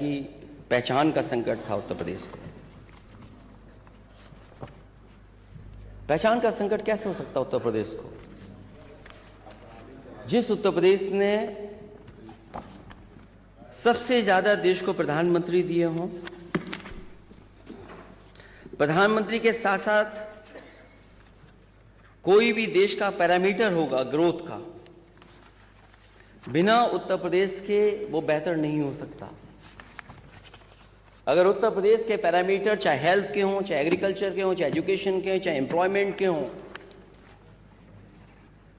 की पहचान का संकट था उत्तर प्रदेश को। पहचान का संकट कैसे हो सकता उत्तर प्रदेश को? जिस उत्तर प्रदेश ने सबसे ज्यादा देश को प्रधानमंत्री दिए हों, प्रधानमंत्री के साथ साथ कोई भी देश का पैरामीटर होगा ग्रोथ का, बिना उत्तर प्रदेश के वो बेहतर नहीं हो सकता। अगर उत्तर प्रदेश के पैरामीटर चाहे हेल्थ के हों, चाहे एग्रीकल्चर के हों, चाहे एजुकेशन के हों, चाहे एम्प्लॉयमेंट के हों,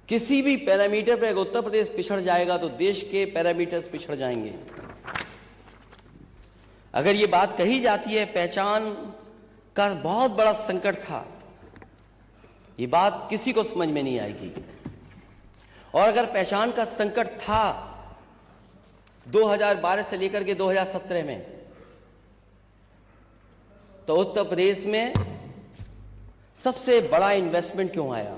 किसी भी पैरामीटर पर अगर उत्तर प्रदेश पिछड़ जाएगा तो देश के पैरामीटर्स पिछड़ जाएंगे। अगर ये बात कही जाती है पहचान का बहुत बड़ा संकट था, ये बात किसी को समझ में नहीं आएगी। और अगर पहचान का संकट था 2012 से लेकर के 2017 में, तो उत्तर प्रदेश में सबसे बड़ा इन्वेस्टमेंट क्यों आया?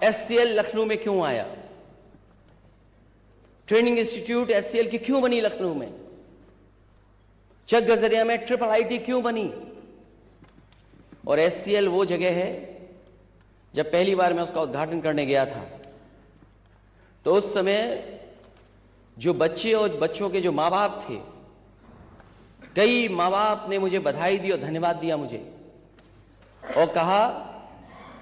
एचसीएल लखनऊ में क्यों आया? ट्रेनिंग इंस्टीट्यूट एचसीएल की क्यों बनी लखनऊ में? चक गजरिया में ट्रिपल आईटी क्यों बनी? और एचसीएल वो जगह है, जब पहली बार मैं उसका उद्घाटन करने गया था तो उस समय जो बच्चे और बच्चों के जो मां बाप थे, कई मां बाप ने मुझे बधाई दी और धन्यवाद दिया मुझे, और कहा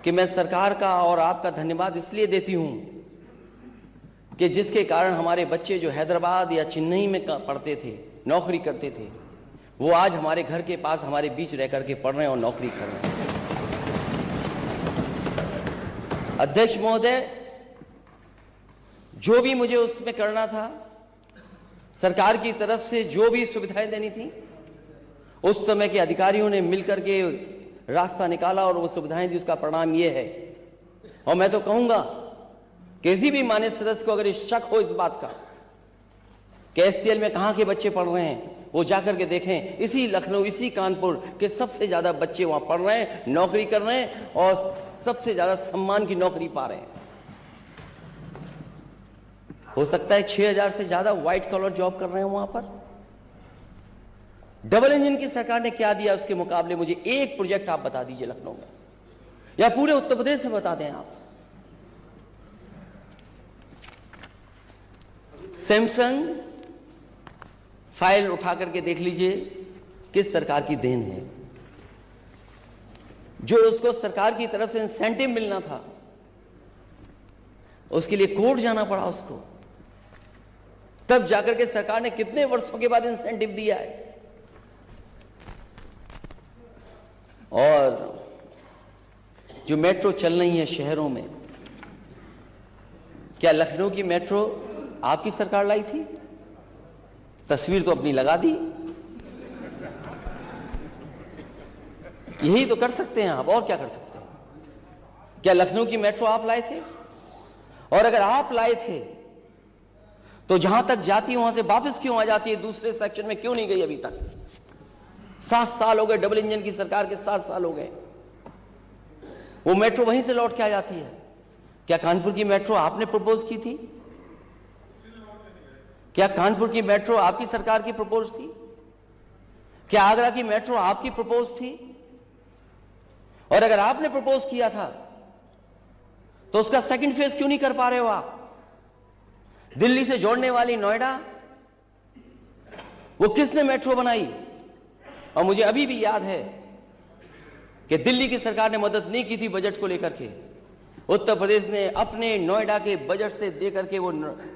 कि मैं सरकार का और आपका धन्यवाद इसलिए देती हूं कि जिसके कारण हमारे बच्चे जो हैदराबाद या चेन्नई में पढ़ते थे, नौकरी करते थे, वो आज हमारे घर के पास हमारे बीच रह करके पढ़ रहे हैं और नौकरी कर रहे हैं। अध्यक्ष महोदय, जो भी मुझे उसमें करना था, सरकार की तरफ से जो भी सुविधाएं देनी थी, उस समय के अधिकारियों ने मिलकर के रास्ता निकाला और वो सुविधाएं दी। उसका परिणाम ये है। और मैं तो कहूंगा किसी भी मान्य सदस्य को अगर इस शक हो इस बात का कि एचसीएल में कहां के बच्चे पढ़ रहे हैं, वो जाकर के देखें। इसी लखनऊ, इसी कानपुर के सबसे ज्यादा बच्चे वहां पढ़ रहे हैं, नौकरी कर रहे हैं और सबसे ज्यादा सम्मान की नौकरी पा रहे हैं। हो सकता है 6000 से ज्यादा व्हाइट कॉलर जॉब कर रहे हैं वहां पर। डबल इंजन की सरकार ने क्या दिया उसके मुकाबले? मुझे एक प्रोजेक्ट आप बता दीजिए लखनऊ में, या पूरे उत्तर प्रदेश में बता दें आप। सैमसंग फाइल उठा करके देख लीजिए, किस सरकार की देन है। जो उसको सरकार की तरफ से इंसेंटिव मिलना था, उसके लिए कोर्ट जाना पड़ा उसको, तब जाकर के सरकार ने कितने वर्षों के बाद इंसेंटिव दिया है। और जो मेट्रो चल रही है शहरों में, क्या लखनऊ की मेट्रो आपकी सरकार लाई थी? तस्वीर तो अपनी लगा दी। यही तो कर सकते हैं आप, और क्या कर सकते हैं? क्या लखनऊ की मेट्रो आप लाए थे? और अगर आप लाए थे तो जहां तक जाती है वहां से वापस क्यों आ जाती है? दूसरे सेक्शन में क्यों नहीं गई अभी तक? 7 साल हो गए डबल इंजन की सरकार के, 7 साल हो गए। वो मेट्रो वहीं से लौट के आ जाती है। क्या कानपुर की मेट्रो आपने प्रपोज की थी? क्या कानपुर की मेट्रो आपकी सरकार की प्रपोज थी? क्या आगरा की मेट्रो आपकी प्रपोज थी? और अगर आपने प्रपोज किया था तो उसका सेकंड फेज क्यों नहीं कर पा रहे हो आप? दिल्ली से जोड़ने वाली नोएडा, वो किसने मेट्रो बनाई? और मुझे अभी भी याद है कि दिल्ली की सरकार ने मदद नहीं की थी बजट को लेकर के। उत्तर प्रदेश ने अपने नोएडा के बजट से देकर के वो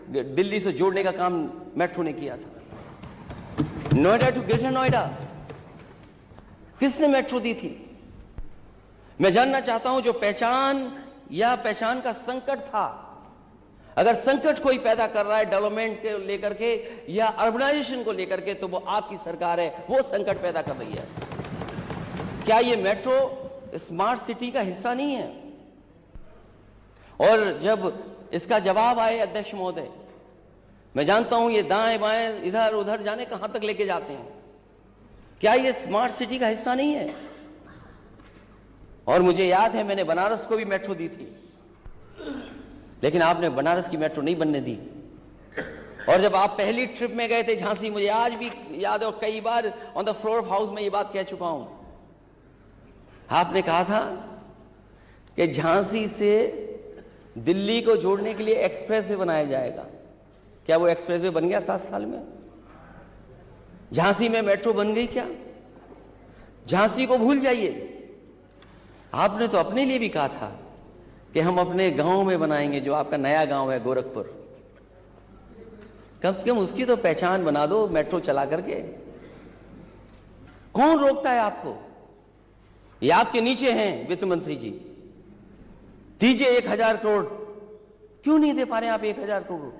दिल्ली से जोड़ने का काम मेट्रो ने किया था। नोएडा टू ग्रेटर नोएडा किसने मेट्रो दी थी? मैं जानना चाहता हूं, जो पहचान या पहचान का संकट था, अगर संकट कोई पैदा कर रहा है डेवलपमेंट को लेकर के या अर्बनाइजेशन को लेकर के, तो वो आपकी सरकार है, वो संकट पैदा कर रही है। क्या ये मेट्रो स्मार्ट सिटी का हिस्सा नहीं है? और जब इसका जवाब आए अध्यक्ष महोदय, मैं जानता हूं ये दाएं बाएं इधर उधर जाने कहां तक लेके जाते हैं, क्या ये स्मार्ट सिटी का हिस्सा नहीं है? और मुझे याद है मैंने बनारस को भी मेट्रो दी थी, लेकिन आपने बनारस की मेट्रो नहीं बनने दी। और जब आप पहली ट्रिप में गए थे झांसी, मुझे आज भी याद है और कई बार on the floor of house में ये बात कह चुका हूं, आपने कहा था कि झांसी से दिल्ली को जोड़ने के लिए एक्सप्रेसवे बनाया जाएगा। क्या वो एक्सप्रेसवे बन गया 7 साल में? झांसी में मेट्रो बन गई क्या? झांसी को भूल जाइए। आपने तो अपने लिए भी कहा था कि हम अपने गांव में बनाएंगे, जो आपका नया गांव है गोरखपुर। कम से कम उसकी तो पहचान बना दो मेट्रो चला करके। कौन रोकता है आपको? ये आपके नीचे हैं वित्त मंत्री जी, दीजिए 1000 करोड़। क्यों नहीं दे पा रहे आप 1000 करोड़?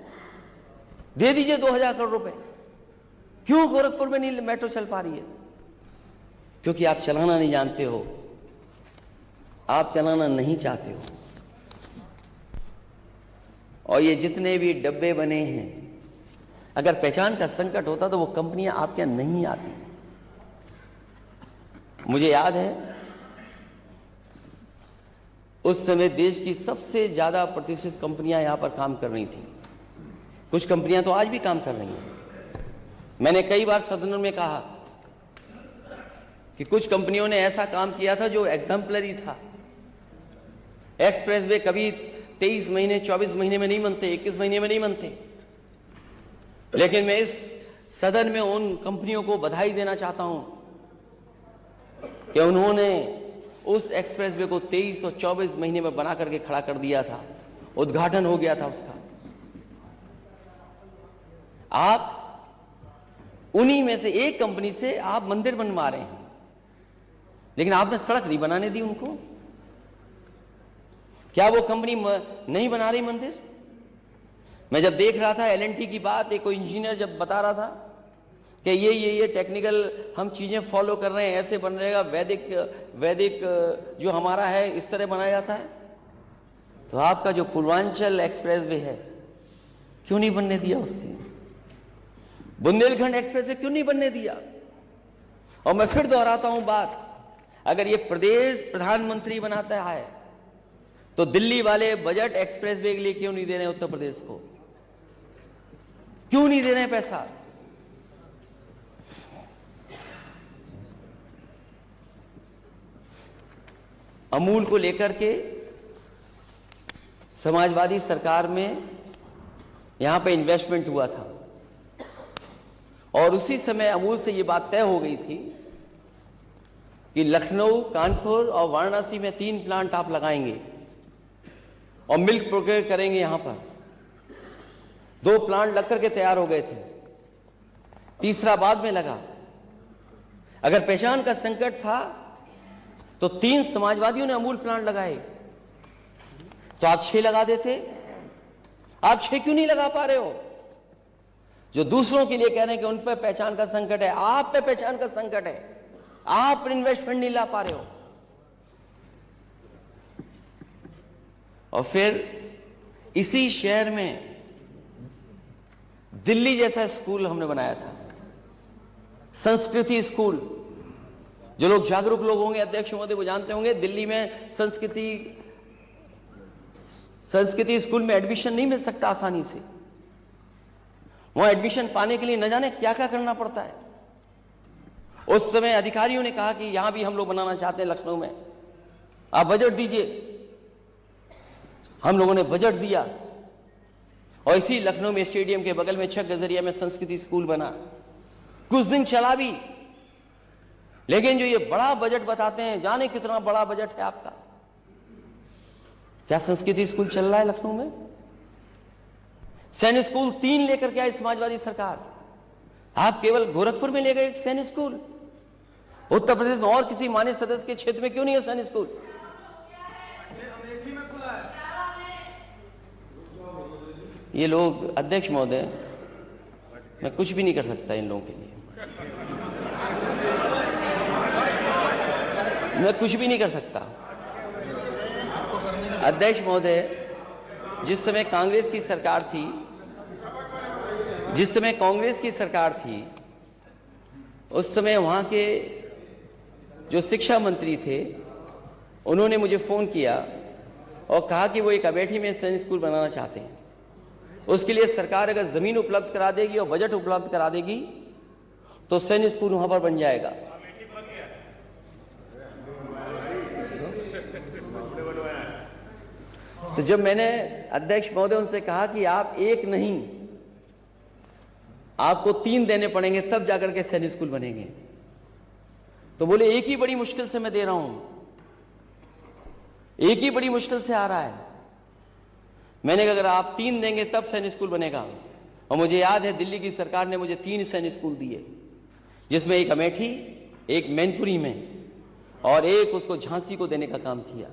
दे दीजिए 2000 करोड़ रुपए। क्यों गोरखपुर में नहीं मेट्रो चल पा रही है? क्योंकि आप चलाना नहीं जानते हो, आप चलाना नहीं चाहते हो। और ये जितने भी डब्बे बने हैं, अगर पहचान का संकट होता तो वो कंपनियां आपके यहां नहीं आती। मुझे याद है उस समय देश की सबसे ज्यादा प्रतिष्ठित कंपनियां यहां पर काम कर रही थी। कुछ कंपनियां तो आज भी काम कर रही हैं। मैंने कई बार सदन में कहा कि कुछ कंपनियों ने ऐसा काम किया था जो एग्जाम्पलरी था। एक्सप्रेसवे कभी 23 महीने 24 महीने में नहीं बनते, 21 महीने में नहीं बनते। लेकिन मैं इस सदन में उन कंपनियों को बधाई देना चाहता हूं कि उन्होंने उस एक्सप्रेसवे को 23 और 24 महीने में बना करके खड़ा कर दिया था। उद्घाटन हो गया था उसका। आप उन्हीं में से एक कंपनी से आप मंदिर बनवा रहे हैं, लेकिन आपने सड़क नहीं बनाने दी उनको। क्या वो कंपनी नहीं बना रही मंदिर? मैं जब देख रहा था L&T की बात, एक कोई इंजीनियर जब बता रहा था कि ये टेक्निकल हम चीजें फॉलो कर रहे हैं, ऐसे बन रहेगा, वैदिक जो हमारा है इस तरह बनाया जाता है। तो आपका जो पूर्वांचल एक्सप्रेसवे है क्यों नहीं बनने दिया उससे? बुंदेलखंड एक्सप्रेसवे क्यों नहीं बनने दिया? और मैं फिर दोहराता हूं बात, अगर ये प्रदेश प्रधानमंत्री बनाता है तो दिल्ली वाले बजट एक्सप्रेसवे के लिए क्यों नहीं दे रहे? उत्तर प्रदेश को क्यों नहीं दे रहे पैसा? अमूल को लेकर के समाजवादी सरकार में यहां पे इन्वेस्टमेंट हुआ था और उसी समय अमूल से यह बात तय हो गई थी कि लखनऊ, कानपुर और वाराणसी में 3 प्लांट आप लगाएंगे और मिल्क प्रोक्योर करेंगे। यहां पर 2 प्लांट लग करके तैयार हो गए थे, तीसरा बाद में लगा। अगर पहचान का संकट था तो 3 समाजवादियों ने अमूल प्लांट लगाए, तो आप 6 लगा देते। आप 6 क्यों नहीं लगा पा रहे हो? जो दूसरों के लिए कह रहे हैं कि उन पर पहचान का संकट है, आप पे पहचान का संकट है, आप इन्वेस्टमेंट नहीं ला पा रहे हो। और फिर इसी शहर में दिल्ली जैसा स्कूल हमने बनाया था, संस्कृति स्कूल। जो लोग जागरूक लोग होंगे, अध्यक्ष महोदय, वो जानते होंगे दिल्ली में संस्कृति स्कूल में एडमिशन नहीं मिल सकता आसानी से। वहां एडमिशन पाने के लिए न जाने क्या क्या करना पड़ता है। उस समय अधिकारियों ने कहा कि यहां भी हम लोग बनाना चाहते हैं लखनऊ में, आप बजट दीजिए। हम लोगों ने बजट दिया और इसी लखनऊ में स्टेडियम के बगल में 6 गजरिया में संस्कृति स्कूल बना। कुछ दिन चला भी, लेकिन जो ये बड़ा बजट बताते हैं, जाने कितना बड़ा बजट है आपका। क्या संस्कृति स्कूल चल रहा है लखनऊ में? सैनिक स्कूल 3 लेकर के आई समाजवादी सरकार। आप केवल गोरखपुर में ले गए एक सैनिक स्कूल। उत्तर प्रदेश में और किसी मान्य सदस्य के क्षेत्र में क्यों नहीं है सैनिक स्कूल? ये लोग, अध्यक्ष महोदय, मैं कुछ भी नहीं कर सकता इन लोगों के लिए, मैं कुछ भी नहीं कर सकता। अध्यक्ष महोदय, जिस समय कांग्रेस की सरकार थी, उस समय वहां के जो शिक्षा मंत्री थे, उन्होंने मुझे फोन किया और कहा कि वो एक अमेठी में सैनिक स्कूल बनाना चाहते हैं। उसके लिए सरकार अगर जमीन उपलब्ध करा देगी और बजट उपलब्ध करा देगी तो सैनिक स्कूल वहां पर बन जाएगा। तो जब मैंने अध्यक्ष महोदय उनसे कहा कि आप एक नहीं, आपको 3 देने पड़ेंगे तब जाकर के सैनिक स्कूल बनेंगे, तो बोले एक ही बड़ी मुश्किल से मैं दे रहा हूं, एक ही बड़ी मुश्किल से आ रहा है। मैंने कहा अगर आप 3 देंगे तब सैनिक स्कूल बनेगा। और मुझे याद है दिल्ली की सरकार ने मुझे 3 सैनिक स्कूल दिए, जिसमें एक अमेठी, एक मैनपुरी में और एक उसको झांसी को देने का काम किया।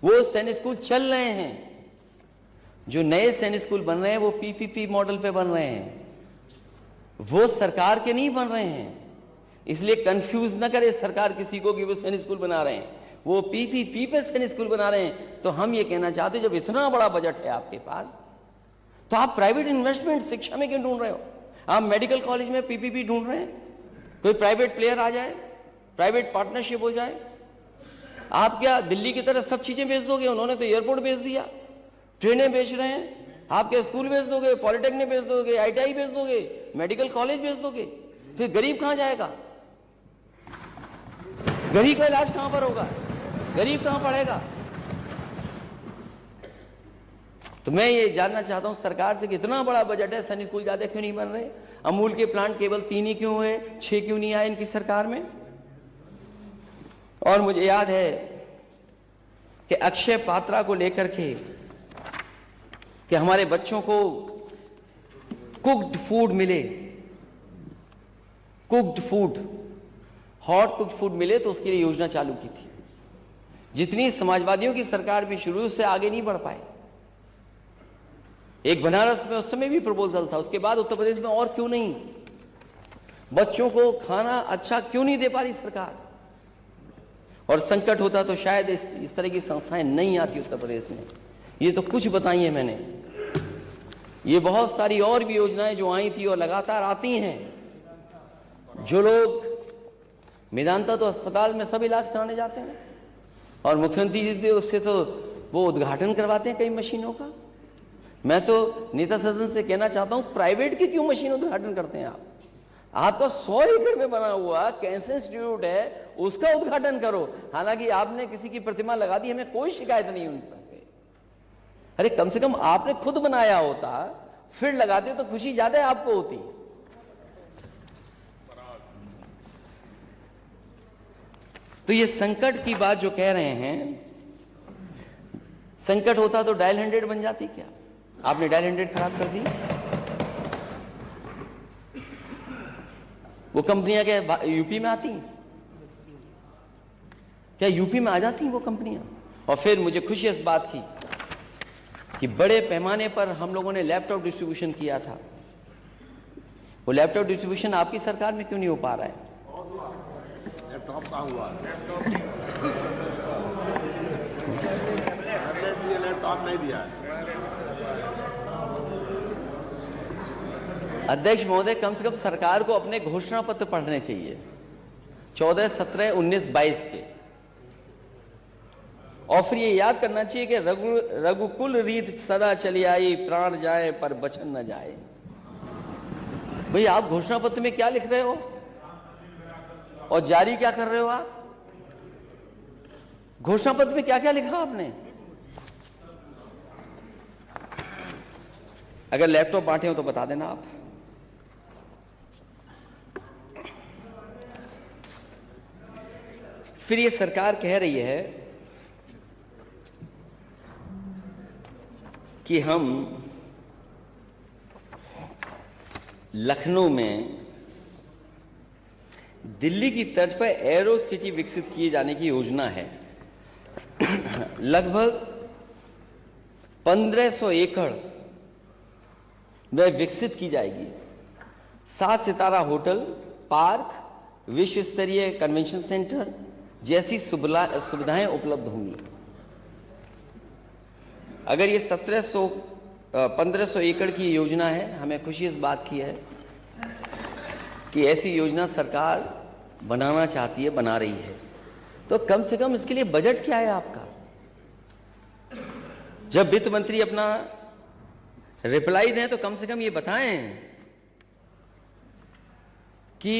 वो सैनिक स्कूल चल रहे हैं। जो नए सैनिक स्कूल बन रहे हैं वो पीपीपी मॉडल पे बन रहे हैं, वो सरकार के नहीं बन रहे हैं। इसलिए कंफ्यूज ना करे सरकार किसी को कि वो सैनिक स्कूल बना रहे हैं, वो पीपीपी पे सैनिक स्कूल बना रहे हैं। तो हम ये कहना चाहते हैं जब इतना बड़ा बजट है आपके पास, तो आप प्राइवेट इन्वेस्टमेंट शिक्षा में क्यों ढूंढ रहे हो? आप मेडिकल कॉलेज में पीपीपी ढूंढ रहे हैं, कोई प्राइवेट प्लेयर आ जाए, प्राइवेट पार्टनरशिप हो जाए। आप क्या दिल्ली की तरह सब चीजें बेच दोगे? उन्होंने तो एयरपोर्ट बेच दिया, ट्रेनें बेच रहे हैं, आप क्या स्कूल बेच दोगे, पॉलिटेक्निक बेच दोगे, आईटीआई बेच दोगे, मेडिकल कॉलेज बेच दोगे? फिर गरीब कहां जाएगा? गरीब का इलाज कहां पर होगा? गरीब कहां पढ़ेगा? तो मैं ये जानना चाहता हूं सरकार से कि इतना बड़ा बजट है, सैनिक स्कूल ज्यादा क्यों नहीं बन रहे? अमूल के प्लांट केवल 3 ही क्यों हुए, 6 क्यों नहीं आए इनकी सरकार में? और मुझे याद है कि अक्षय पात्रा को लेकर के कि हमारे बच्चों को कुक्ड फूड मिले, cooked food, hot cooked food मिले, तो उसके लिए योजना चालू की थी। जितनी समाजवादियों की सरकार भी शुरू से आगे नहीं बढ़ पाए। एक बनारस में उस समय भी प्रपोजल था, उसके बाद उत्तर प्रदेश में और क्यों नहीं? बच्चों को खाना अच्छा क्यों नहीं दे पा रही सरकार? और संकट होता तो शायद इस तरह की संस्थाएं नहीं आती उत्तर प्रदेश में। ये तो कुछ बताई है मैंने, ये बहुत सारी और भी योजनाएं जो आई थी और लगातार आती हैं। जो लोग मेदांता तो अस्पताल में सब इलाज कराने जाते हैं और मुख्यमंत्री जी से उससे तो वो उद्घाटन करवाते हैं कई मशीनों का। मैं तो नेता सदन से कहना चाहता हूं प्राइवेट की क्यों मशीन उद्घाटन करते हैं आप? आपका 100 एकड़ में बना हुआ कैंसर इंस्टीट्यूट है, उसका उद्घाटन करो। हालांकि आपने किसी की प्रतिमा लगा दी, हमें कोई शिकायत नहीं उन पर से। अरे कम से कम आपने खुद बनाया होता, फिर लगाते तो खुशी ज्यादा आपको होती। तो ये संकट की बात जो कह रहे हैं, संकट होता तो डायल 100 बन जाती क्या? आपने डायल 100 खराब कर दी। वो कंपनियां क्या यूपी में आती? क्या यूपी में आ जाती वो कंपनियां? और फिर मुझे खुशी इस बात की कि बड़े पैमाने पर हम लोगों ने लैपटॉप डिस्ट्रीब्यूशन किया था। वो लैपटॉप डिस्ट्रीब्यूशन आपकी सरकार में क्यों नहीं हो पा रहा है? लैपटॉप कहां हुआ? लैपटॉप नहीं दिया। अध्यक्ष महोदय, कम से कम सरकार को अपने घोषणा पत्र पढ़ने चाहिए 14, 17, 19, 22 के, और फिर ये याद करना चाहिए कि रघुकुल रीत सदा चली आई, प्राण जाए पर बचन न जाए। भाई आप घोषणा पत्र में क्या लिख रहे हो और जारी क्या कर रहे हो? आप घोषणा पत्र में क्या क्या लिखा आपने? अगर लैपटॉप बांटे हो तो बता देना आप। फिर ये सरकार कह रही है कि हम लखनऊ में दिल्ली की तर्ज पर एरो सिटी विकसित किए जाने की योजना है। लगभग 1500 एकड़ में विकसित की जाएगी। 7 सितारा होटल, पार्क, विश्व स्तरीय कन्वेंशन सेंटर जैसी सुविधाएं उपलब्ध होंगी। अगर ये 1500 एकड़ की योजना है, हमें खुशी इस बात की है कि ऐसी योजना सरकार बनाना चाहती है, बना रही है। तो कम से कम इसके लिए बजट क्या है आपका? जब वित्त मंत्री अपना रिप्लाई दें तो कम से कम ये बताएं कि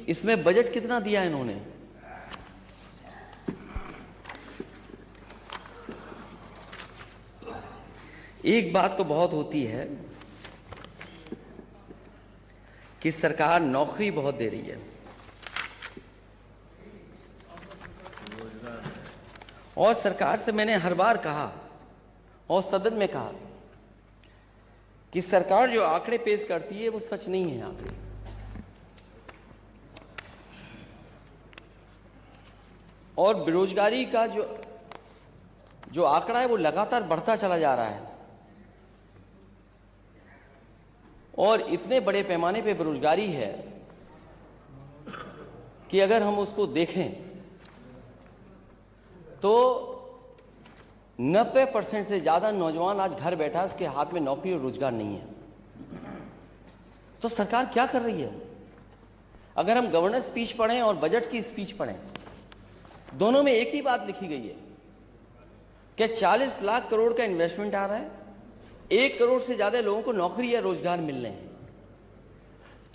इसमें बजट कितना दिया इन्होंने। एक बात तो बहुत होती है कि सरकार नौकरी बहुत दे रही है और सरकार से मैंने हर बार कहा और सदन में कहा कि सरकार जो आंकड़े पेश करती है वो सच नहीं है आंकड़े। और बेरोजगारी का जो आंकड़ा है वो लगातार बढ़ता चला जा रहा है और इतने बड़े पैमाने पे बेरोजगारी है कि अगर हम उसको देखें तो 90% से ज्यादा नौजवान आज घर बैठा है, उसके हाथ में नौकरी और रोजगार नहीं है। तो सरकार क्या कर रही है? अगर हम गवर्नर स्पीच पढ़ें और बजट की स्पीच पढ़ें, दोनों में एक ही बात लिखी गई है कि 40 लाख करोड़ का इन्वेस्टमेंट आ रहा है, 1 करोड़ से ज्यादा लोगों को नौकरी या रोजगार मिल रहे हैं।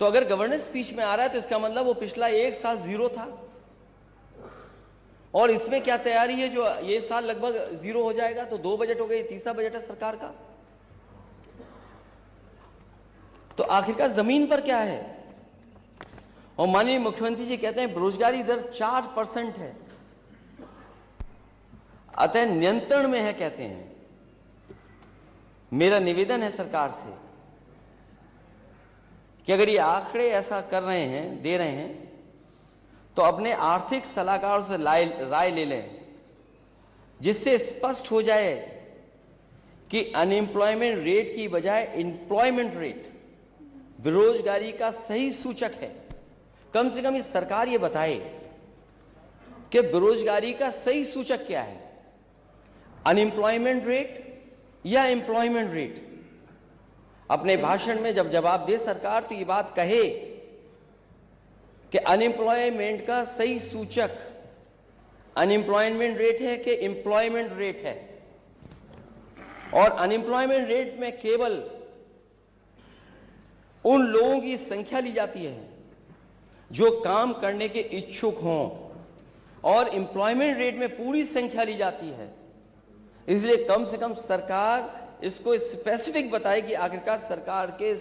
तो अगर गवर्नर स्पीच में आ रहा है तो इसका मतलब वो पिछला 1 साल जीरो था और इसमें क्या तैयारी है जो ये साल लगभग जीरो हो जाएगा। तो 2 बजट हो गए, तीसरा बजट है सरकार का। तो आखिरकार जमीन पर क्या है? और माननीय मुख्यमंत्री जी कहते हैं बेरोजगारी दर 4% है, अतः नियंत्रण में है कहते हैं। मेरा निवेदन है सरकार से कि अगर ये आंकड़े ऐसा कर रहे हैं, दे रहे हैं, तो अपने आर्थिक सलाहकारों से राय ले लें, जिससे स्पष्ट हो जाए कि अनएम्प्लॉयमेंट रेट की बजाय एम्प्लॉयमेंट रेट बेरोजगारी का सही सूचक है। कम से कम इस सरकार ये बताए कि बेरोजगारी का सही सूचक क्या है, अनएम्प्लॉयमेंट रेट या एम्प्लॉयमेंट रेट। अपने भाषण में जब जवाब दे सरकार तो ये बात कहे कि अनएम्प्लॉयमेंट का सही सूचक अनएम्प्लॉयमेंट रेट है कि एम्प्लॉयमेंट रेट है। और अनएम्प्लॉयमेंट रेट में केवल उन लोगों की संख्या ली जाती है जो काम करने के इच्छुक हों और एम्प्लॉयमेंट रेट में पूरी संख्या ली जाती है। इसलिए कम से कम सरकार इसको स्पेसिफिक बताए कि आखिरकार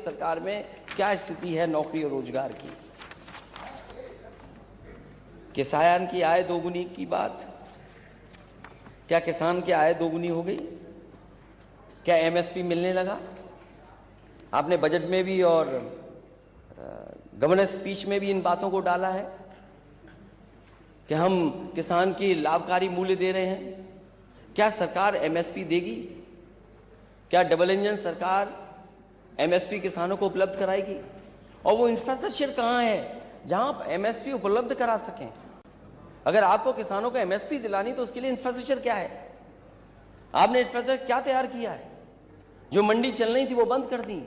सरकार में क्या स्थिति है नौकरी और रोजगार की। किसान की आय दोगुनी की बात, क्या किसान की आय दोगुनी हो गई? क्या एमएसपी मिलने लगा? आपने बजट में भी और गवर्नर स्पीच में भी इन बातों को डाला है कि हम किसान की लाभकारी मूल्य दे रहे हैं। क्या सरकार एमएसपी देगी? क्या डबल इंजन सरकार एमएसपी किसानों को उपलब्ध कराएगी? और वो इंफ्रास्ट्रक्चर कहां है जहां आप एमएसपी उपलब्ध करा सकें? अगर आपको किसानों को एमएसपी दिलानी तो उसके लिए इंफ्रास्ट्रक्चर क्या है? आपने इंफ्रास्ट्रक्चर क्या तैयार किया है? जो मंडी चल रही थी वो बंद कर दी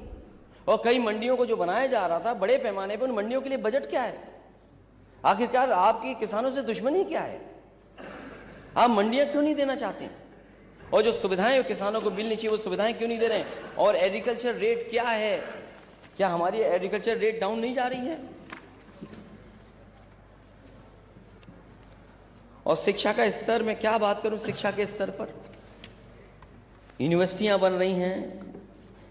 और कई मंडियों को जो बनाया जा रहा था बड़े पैमाने पर, उन मंडियों के लिए बजट क्या है? आखिरकार आपकी किसानों से दुश्मनी क्या है? आप मंडियां क्यों नहीं देना चाहते? और जो सुविधाएं किसानों को मिलनी चाहिए वो सुविधाएं क्यों नहीं दे रहे हैं? और एग्रीकल्चर रेट क्या है? क्या हमारी एग्रीकल्चर रेट डाउन नहीं जा रही है? और शिक्षा का स्तर, मैं क्या बात करूं शिक्षा के स्तर पर। यूनिवर्सिटियां बन रही हैं,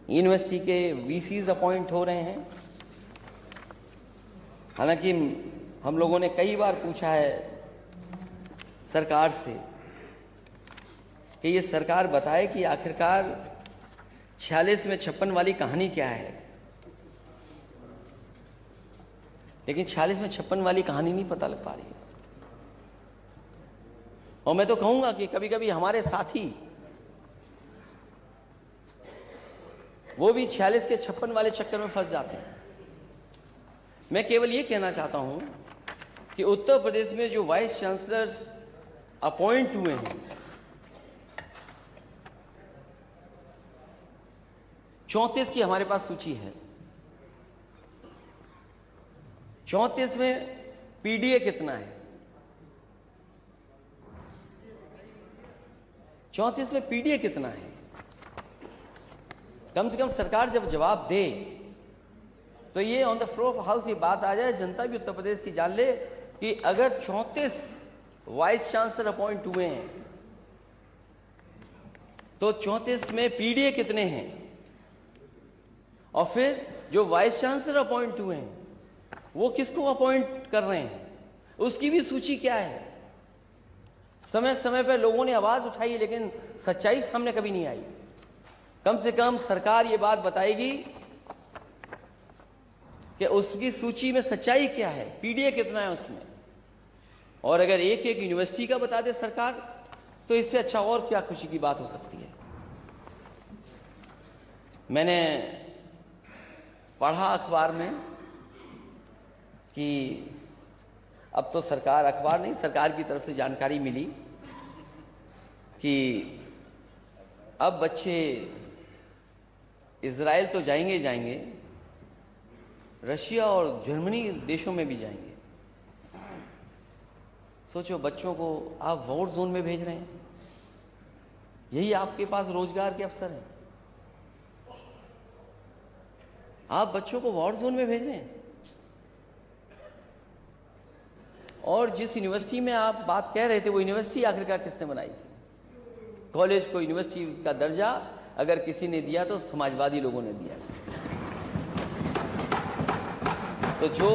यूनिवर्सिटी के वीसीज अपॉइंट हो रहे हैं। हालांकि हम लोगों ने कई बार पूछा है सरकार से कि ये सरकार बताए कि आखिरकार 46 में 56 वाली कहानी क्या है। लेकिन 46 में 56 वाली कहानी नहीं पता लग पा रही है। और मैं तो कहूंगा कि कभी कभी हमारे साथी वो भी 46 के 56 वाले चक्कर में फंस जाते हैं। मैं केवल ये कहना चाहता हूं कि उत्तर प्रदेश में जो वाइस चांसलर्स अपॉइंट हुए हैं, 34 की हमारे पास सूची है। 34 में पीडीए कितना है? 34 में पीडीए कितना है? कम से कम सरकार जब जवाब दे तो ये on the floor of house ये बात आ जाए, जनता भी उत्तर प्रदेश की जान ले कि अगर 34 वाइस चांसलर अपॉइंट हुए हैं तो 34 में पीडीए कितने हैं, और फिर जो वाइस चांसलर अपॉइंट हुए हैं वो किसको अपॉइंट कर रहे हैं, उसकी भी सूची क्या है। समय समय पर लोगों ने आवाज उठाई लेकिन सच्चाई सामने कभी नहीं आई। कम से कम सरकार ये बात बताएगी कि उसकी सूची में सच्चाई क्या है, पीडीए कितना है उसमें। और अगर एक एक यूनिवर्सिटी का बता दे सरकार तो इससे अच्छा और क्या खुशी की बात हो सकती है। मैंने पढ़ा अखबार में कि अब तो सरकार, अखबार नहीं, सरकार की तरफ से जानकारी मिली कि अब बच्चे इजराइल तो जाएंगे जाएंगे, रशिया और जर्मनी देशों में भी जाएंगे। सोचो, बच्चों को आप वॉर जोन में भेज रहे हैं, यही आपके पास रोजगार के अवसर हैं। आप बच्चों को वॉर जोन में भेज रहे हैं। और जिस यूनिवर्सिटी में आप बात कह रहे थे वो यूनिवर्सिटी आखिरकार किसने बनाई थी? कॉलेज को यूनिवर्सिटी का दर्जा अगर किसी ने दिया तो समाजवादी लोगों ने दिया। तो जो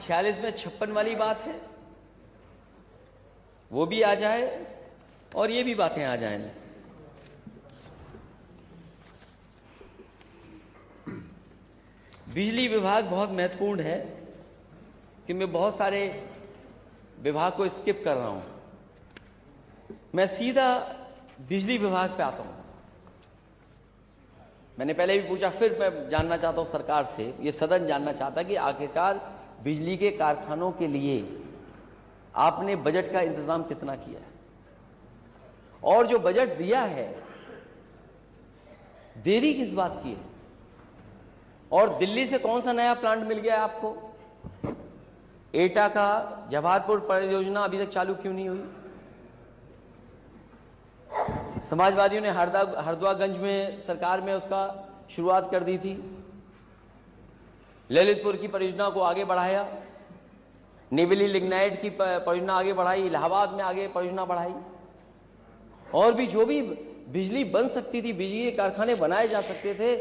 46 में 56 वाली बात है वो भी आ जाए और ये भी बातें आ जाएं। बिजली विभाग बहुत महत्वपूर्ण है कि मैं बहुत सारे विभाग को स्किप कर रहा हूं। मैं सीधा बिजली विभाग पे आता हूं। मैंने पहले भी पूछा, फिर मैं जानना चाहता हूं सरकार से, ये सदन जानना चाहता कि आखिरकार बिजली के कारखानों के लिए आपने बजट का इंतजाम कितना किया है, और जो बजट दिया है देरी किस बात की है, और दिल्ली से कौन सा नया प्लांट मिल गया है आपको? एटा का जवाहरपुर परियोजना अभी तक चालू क्यों नहीं हुई? समाजवादियों ने हरद्वागंज में सरकार में उसका शुरुआत कर दी थी, ललितपुर की परियोजना को आगे बढ़ाया, निवेली लिग्नाइट की परियोजना आगे बढ़ाई, इलाहाबाद में आगे परियोजना बढ़ाई, और भी जो भी बिजली बन सकती थी, बिजली के कारखाने बनाए जा सकते थे